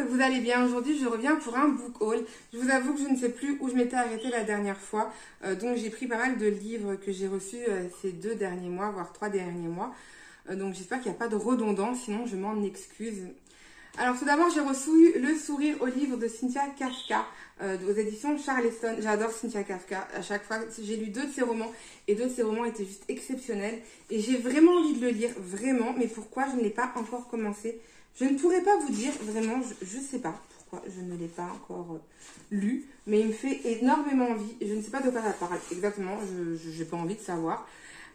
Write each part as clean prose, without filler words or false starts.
que vous allez bien. Aujourd'hui, je reviens pour un book haul. Je vous avoue que je ne sais plus où je m'étais arrêtée la dernière fois. Donc, j'ai pris pas mal de livres que j'ai reçus ces 2 derniers mois, voire 3 derniers mois. Donc, j'espère qu'il n'y a pas de redondance, sinon je m'en excuse. Alors, tout d'abord, j'ai reçu Le sourire au livre de Cynthia Kafka aux éditions Charleston. J'adore Cynthia Kafka. À chaque fois, j'ai lu 2 de ses romans et 2 de ses romans étaient juste exceptionnels. Et j'ai vraiment envie de le lire, vraiment. Mais pourquoi je ne l'ai pas encore commencé? Je ne pourrais pas vous dire, vraiment, je ne sais pas pourquoi je ne l'ai pas encore lu. Mais il me fait énormément envie. Je ne sais pas de quoi ça parle exactement, je n'ai pas envie de savoir.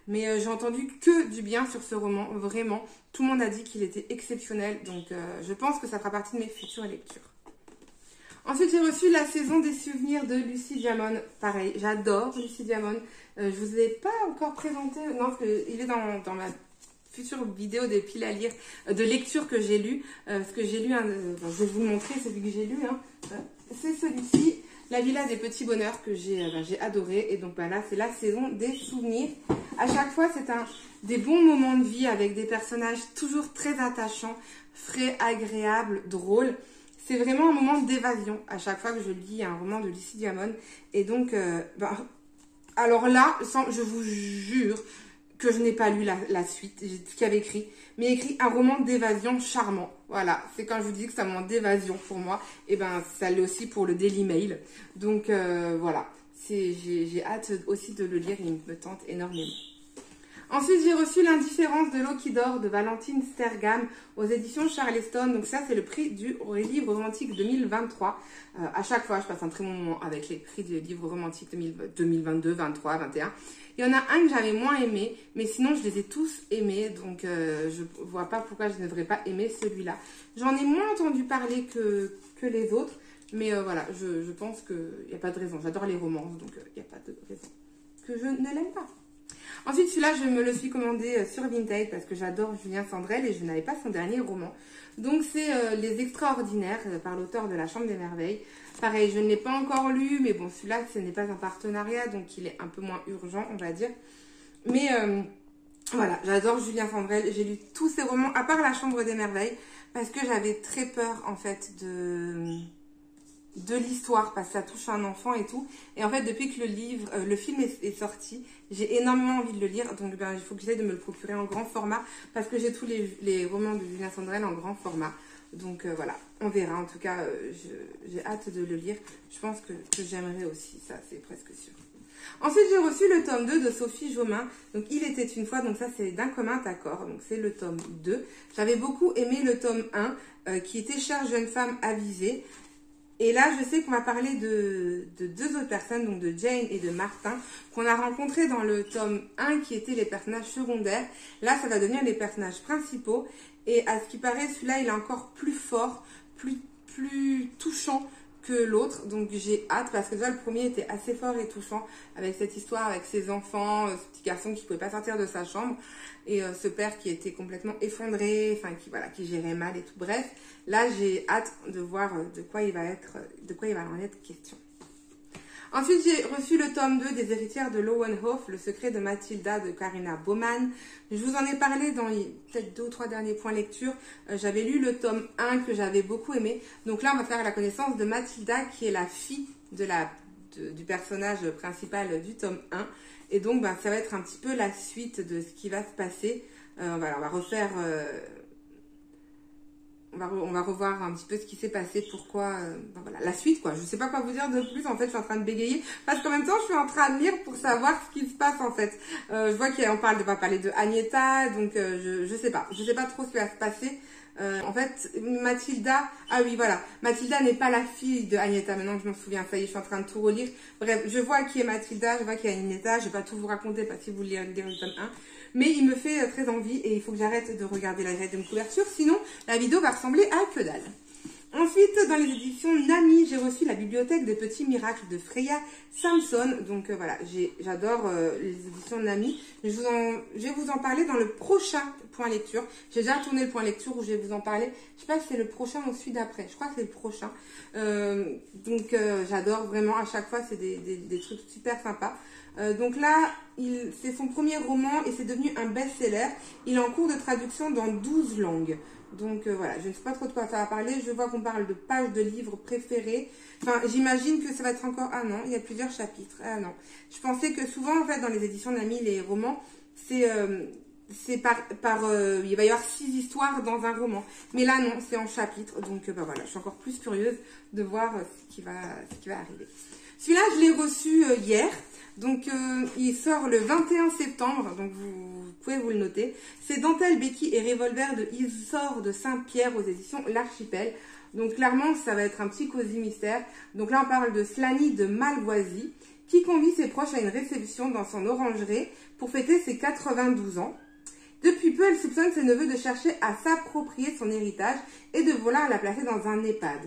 Mais j'ai entendu que du bien sur ce roman, vraiment. Tout le monde a dit qu'il était exceptionnel, donc je pense que ça fera partie de mes futures lectures. Ensuite, j'ai reçu La saison des souvenirs de Lucie Diamond. Pareil, j'adore Lucie Diamond. Je vous ai pas encore présenté, non, parce qu'il est dans ma future vidéo des piles à lire, de lecture que j'ai lu. Parce que j'ai lu, je vais vous le montrer, celui que j'ai lu. C'est celui-ci, La Villa des petits bonheurs, que j'ai adoré. Et donc là, c'est la saison des souvenirs. À chaque fois, c'est des bons moments de vie avec des personnages toujours très attachants, frais, agréables, drôles. C'est vraiment un moment d'évasion à chaque fois que je lis un roman de Lucie Diamond. Et donc, alors là, je vous jure que je n'ai pas lu la suite, ce qu'il y avait écrit, mais écrit un roman d'évasion charmant. Voilà, c'est quand je vous dis que c'est un moment d'évasion pour moi, et ça l'est aussi pour le Daily Mail. Donc voilà, j'ai hâte aussi de le lire, il me tente énormément. Ensuite, j'ai reçu L'indifférence de l'eau qui dort de Valentine Stergam aux éditions Charleston. Donc ça, c'est le prix du livre romantique 2023. À chaque fois, je passe un très bon moment avec les prix des livres romantiques 2022, 23, 21. Il y en a un que j'avais moins aimé, mais sinon, je les ai tous aimés. Donc, je vois pas pourquoi je ne devrais pas aimer celui-là. J'en ai moins entendu parler que les autres. Mais voilà, je pense qu'il n'y a pas de raison. J'adore les romances, donc il n'y a pas de raison que je ne l'aime pas. Ensuite, celui-là, je me le suis commandé sur Vinted parce que j'adore Julien Sandrel et je n'avais pas son dernier roman. Donc, c'est Les Extraordinaires par l'auteur de La Chambre des Merveilles. Pareil, je ne l'ai pas encore lu, mais bon, celui-là, ce n'est pas un partenariat, donc il est un peu moins urgent, on va dire. Mais voilà, j'adore Julien Sandrel. J'ai lu tous ses romans, à part La Chambre des Merveilles, parce que j'avais très peur, en fait, de l'histoire, parce que ça touche un enfant et tout. Et en fait, depuis que le film est sorti, j'ai énormément envie de le lire. Donc, il faut que j'essaie de me le procurer en grand format, parce que j'ai tous les romans de Julien Sandrel en grand format. Donc, voilà, on verra. En tout cas, j'ai hâte de le lire. Je pense que j'aimerais aussi, ça, c'est presque sûr. Ensuite, j'ai reçu le tome 2 de Sophie Jomain. Donc, Il était une fois. Donc, ça, c'est D'un commun accord. Donc, c'est le tome 2. J'avais beaucoup aimé le tome 1, qui était Chère jeune femme avisée. Et là, je sais qu'on va parler de 2 autres personnes, donc de Jane et de Martin, qu'on a rencontrés dans le tome 1, qui étaient les personnages secondaires. Là, ça va devenir les personnages principaux. Et à ce qui paraît, celui-là, il est encore plus fort, plus touchant que l'autre. Donc, j'ai hâte, parce que déjà, le premier était assez fort et touchant, avec cette histoire, avec ses enfants, ce petit garçon qui ne pouvait pas sortir de sa chambre, et ce père qui était complètement effondré, enfin, qui gérait mal et tout. Bref, là, j'ai hâte de voir de quoi il va en être question. Ensuite, j'ai reçu le tome 2 des héritières de Lowenhof, Le secret de Mathilda de Karina Baumann. Je vous en ai parlé dans peut-être 2 ou 3 derniers points lecture. J'avais lu le tome 1 que j'avais beaucoup aimé. Donc là, on va faire la connaissance de Mathilda, qui est la fille du personnage principal du tome 1. Et donc, ça va être un petit peu la suite de ce qui va se passer. On va refaire... On va revoir un petit peu ce qui s'est passé, pourquoi, voilà, la suite, quoi. Je sais pas quoi vous dire de plus, en fait, je suis en train de bégayer, parce qu'en même temps, je suis en train de lire pour savoir ce qui se passe, en fait. Je vois qu'on va parler de Agneta, donc je sais pas trop ce qui va se passer. En fait, Mathilda, ah oui, voilà, Mathilda n'est pas la fille de Agneta, maintenant que je m'en souviens, ça y est, je suis en train de tout relire. Bref, je vois qui est Mathilda, je vois qui est Agneta, je vais pas tout vous raconter, parce que si vous lirez le tome 1. Mais il me fait très envie et il faut que j'arrête de regarder la grille de couverture, sinon la vidéo va ressembler à que dalle. Ensuite, dans les éditions Nami, j'ai reçu La bibliothèque des petits miracles de Freya Samson. Donc voilà, j'adore les éditions Nami. Je vais vous en parler dans le prochain point lecture. J'ai déjà tourné le point lecture où je vais vous en parler. Je sais pas si c'est le prochain ou celui d'après. Je crois que c'est le prochain. Donc j'adore vraiment, à chaque fois, c'est des trucs super sympas. Donc là, c'est son premier roman et c'est devenu un best-seller. Il est en cours de traduction dans 12 langues. Donc voilà, je ne sais pas trop de quoi ça va parler. Je vois qu'on parle de pages de livres préférés. Enfin, j'imagine que ça va être encore... Ah non, il y a plusieurs chapitres. Ah non. Je pensais que souvent, en fait, dans les éditions d'Ami, les romans, c'est il va y avoir 6 histoires dans un roman. Mais là, non, c'est en chapitres. Donc bah, voilà, je suis encore plus curieuse de voir ce qui va arriver. Celui-là, je l'ai reçu hier. Donc, il sort le 21 septembre, donc vous pouvez vous le noter. C'est Dentelle, Béquille et Revolver de Isor de Saint-Pierre aux éditions L'Archipel. Donc, clairement, ça va être un petit cosy mystère. Donc là, on parle de Slany de Malvoisie, qui convie ses proches à une réception dans son orangerie pour fêter ses 92 ans. Depuis peu, elle soupçonne ses neveux de chercher à s'approprier son héritage et de vouloir la placer dans un EHPAD.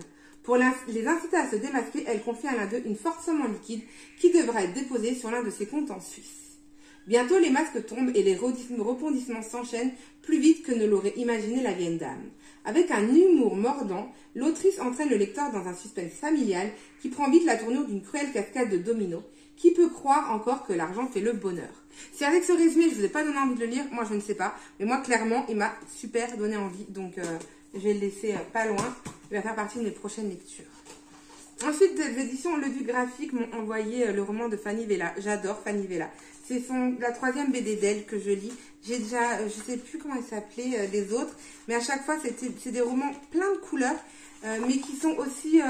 Pour les inciter à se démasquer, elle confie à l'un d'eux une forte somme en liquide qui devra être déposée sur l'un de ses comptes en Suisse. Bientôt, les masques tombent et les rebondissements s'enchaînent plus vite que ne l'aurait imaginé la vieille dame. Avec un humour mordant, l'autrice entraîne le lecteur dans un suspense familial qui prend vite la tournure d'une cruelle cascade de dominos. Qui peut croire encore que l'argent fait le bonheur? Si avec ce résumé, je vous ai pas donné envie de le lire, moi je ne sais pas. Mais moi, clairement, il m'a super donné envie. Donc, je vais le laisser pas loin. Il va faire partie de mes prochaines lectures. Ensuite, les éditions Le Duc Graphique m'ont envoyé le roman de Fanny Vella. J'adore Fanny Vella. C'est la 3e BD d'elle que je lis. J'ai déjà, je sais plus comment ils s'appelaient les autres. Mais à chaque fois, c'est des romans plein de couleurs. Mais qui sont aussi...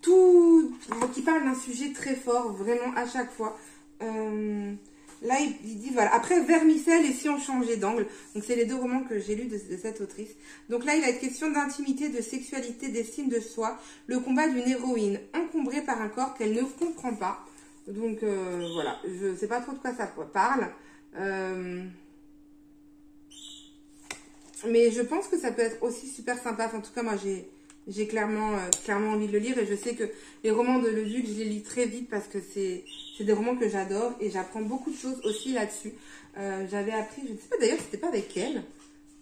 qui parle d'un sujet très fort, vraiment à chaque fois. Là, il dit, voilà, après Vermicelle et Si on changeait d'angle. Donc, c'est les 2 romans que j'ai lus de cette autrice. Donc là, il va être question d'intimité, de sexualité, d'estime de soi. Le combat d'une héroïne encombrée par un corps qu'elle ne comprend pas. Donc, voilà, je ne sais pas trop de quoi ça parle. Mais je pense que ça peut être aussi super sympa. Enfin, en tout cas, moi, j'ai clairement envie de le lire et je sais que les romans de Le Duc, je les lis très vite parce que c'est des romans que j'adore et j'apprends beaucoup de choses aussi là-dessus. J'avais appris, je ne sais pas d'ailleurs, c'était pas avec elle.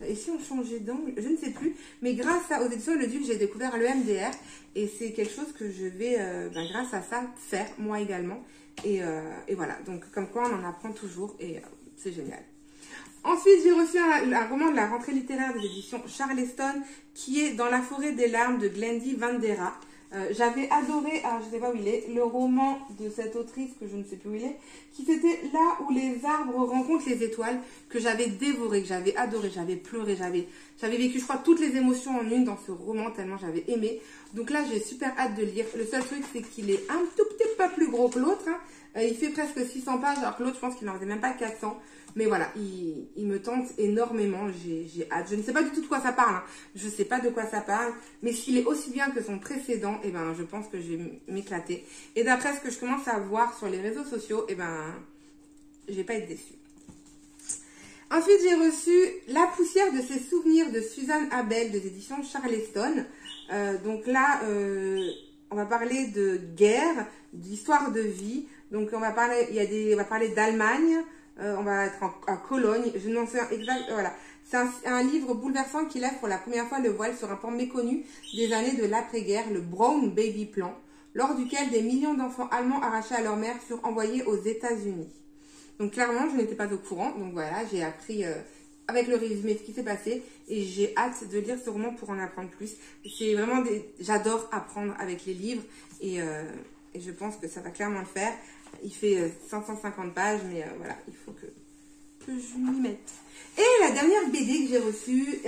Et si on changeait d'angle, je ne sais plus. Mais grâce aux éditions Le Duc, j'ai découvert le MDR et c'est quelque chose que je vais, grâce à ça, faire moi également. Et voilà, donc comme quoi on en apprend toujours et c'est génial. Ensuite, j'ai reçu un roman de la rentrée littéraire des éditions Charleston qui est Dans la forêt des larmes de Glendy Vandera. J'avais adoré, alors je ne sais pas où il est, le roman de cette autrice que je ne sais plus où il est, qui c'était Là où les arbres rencontrent les étoiles, que j'avais dévoré, que j'avais adoré, j'avais pleuré, j'avais vécu, je crois, toutes les émotions en une dans ce roman, tellement j'avais aimé. Donc là, j'ai super hâte de le lire. Le seul truc, c'est qu'il est un tout petit peu plus gros que l'autre. Hein. Il fait presque 600 pages, alors que l'autre, je pense qu'il n'en faisait même pas 400. Mais voilà, il me tente énormément, j'ai hâte. Je ne sais pas du tout de quoi ça parle, hein. Je ne sais pas de quoi ça parle, mais s'il est aussi bien que son précédent, eh ben, je pense que je vais m'éclater. Et d'après ce que je commence à voir sur les réseaux sociaux, eh ben, je vais pas être déçue. Ensuite, j'ai reçu La poussière de ses souvenirs de Suzanne Abel des éditions Charleston. Donc là, on va parler de guerre, d'histoire de vie. Donc on va parler, on va parler d'Allemagne. On va être à Cologne, je n'en sais exact, voilà. C'est un livre bouleversant qui lève pour la première fois le voile sur un pan méconnu des années de l'après-guerre, le Brown Baby Plan, lors duquel des millions d'enfants allemands arrachés à leur mère furent envoyés aux États-Unis. Donc clairement, je n'étais pas au courant, donc voilà, j'ai appris avec le résumé ce qui s'est passé et j'ai hâte de lire ce roman pour en apprendre plus. C'est vraiment j'adore apprendre avec les livres et je pense que ça va clairement le faire. Il fait 550 pages, mais voilà, il faut que je m'y mette. Et la dernière BD que j'ai reçue,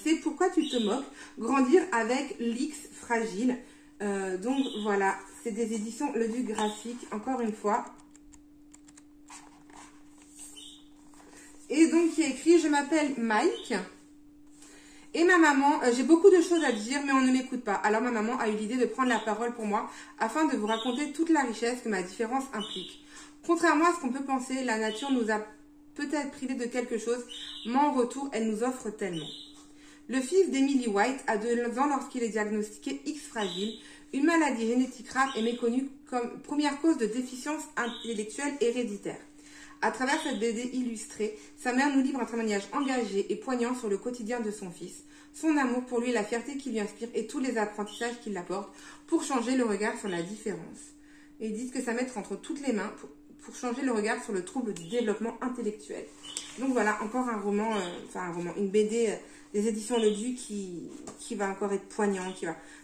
c'est Pourquoi tu te moques? Grandir avec l'X fragile. Donc voilà, c'est des éditions Le Duc Graphique, encore une fois. Et donc il y a écrit, je m'appelle Mike. Et ma maman, j'ai beaucoup de choses à dire, mais on ne m'écoute pas. Alors ma maman a eu l'idée de prendre la parole pour moi, afin de vous raconter toute la richesse que ma différence implique. Contrairement à ce qu'on peut penser, la nature nous a peut-être privés de quelque chose, mais en retour, elle nous offre tellement. Le fils d'Emily White a 2 ans lorsqu'il est diagnostiqué X fragile, une maladie génétique rare et méconnue comme première cause de déficience intellectuelle héréditaire. À travers cette BD illustrée, sa mère nous livre un témoignage engagé et poignant sur le quotidien de son fils, son amour pour lui, la fierté qui lui inspire et tous les apprentissages qu'il apporte pour changer le regard sur la différence. Et ils disent que ça met entre toutes les mains pour changer le regard sur le trouble du développement intellectuel. Donc voilà, encore un roman, une BD des éditions Le Duc qui va encore être poignant,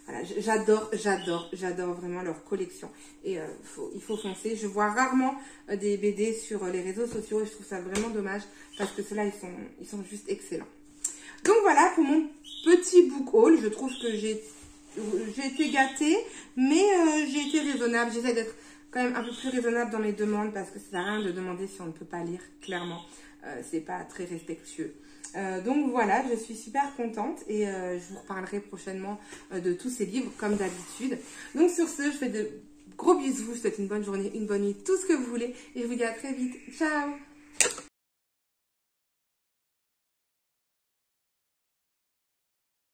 voilà, j'adore vraiment leur collection. Et il faut foncer. Je vois rarement des BD sur les réseaux sociaux et je trouve ça vraiment dommage parce que ceux-là, ils sont juste excellents. Donc voilà pour mon petit book haul. Je trouve que j'ai été gâtée, mais j'ai été raisonnable. J'essaie d'être quand même un peu plus raisonnable dans mes demandes parce que ça sert à rien de demander si on ne peut pas lire, clairement. C'est pas très respectueux. Donc voilà, je suis super contente et je vous reparlerai prochainement de tous ces livres comme d'habitude. Donc sur ce, je fais de gros bisous, je vous souhaite une bonne journée, une bonne nuit, tout ce que vous voulez et je vous dis à très vite. Ciao!